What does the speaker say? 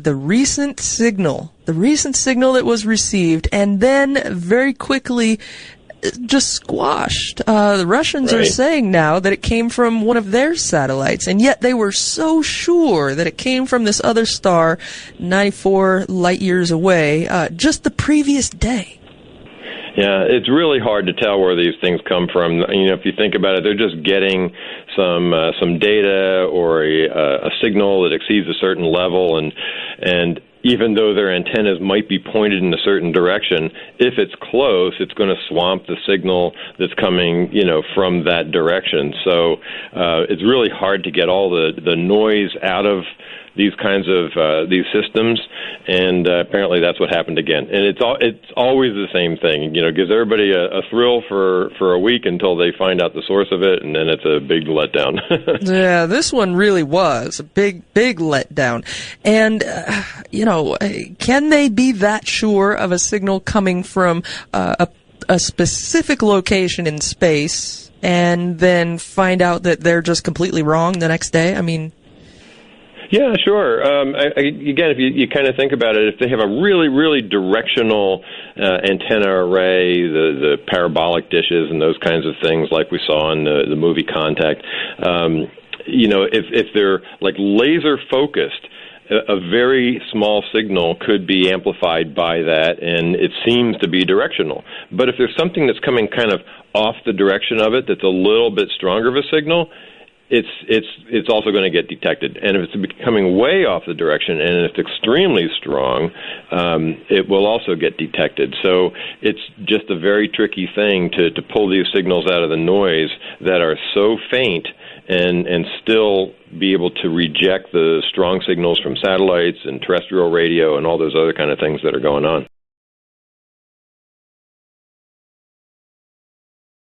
the recent signal that was received, and then very quickly just squashed. The Russians are saying now that it came from one of their satellites, and yet they were so sure that it came from this other star 94 light years away just the previous day. Yeah, it's really hard to tell where these things come from. You know, if you think about it, they're just getting some data or a signal that exceeds a certain level, and even though their antennas might be pointed in a certain direction, if it's close, it's going to swamp the signal that's coming, you know, from that direction. So it's really hard to get all the noise out of these kinds of these systems, and apparently that's what happened again. And it's always the same thing. You know, it gives everybody a thrill for a week until they find out the source of it, and then it's a big letdown. Yeah, this one really was a big letdown. And you know, can they be that sure of a signal coming from a specific location in space and then find out that they're just completely wrong the next day? I mean, yeah, sure. Again, if you kind of think about it, if they have a really, really directional antenna array, the parabolic dishes and those kinds of things like we saw in the movie Contact, you know, if they're like laser focused, a very small signal could be amplified by that, and it seems to be directional. But if there's something that's coming kind of off the direction of it that's a little bit stronger of a signal, it's also going to get detected. And if it's coming way off the direction and it's extremely strong, it will also get detected. So it's just a very tricky thing to pull these signals out of the noise that are so faint and still be able to reject the strong signals from satellites and terrestrial radio and all those other kind of things that are going on.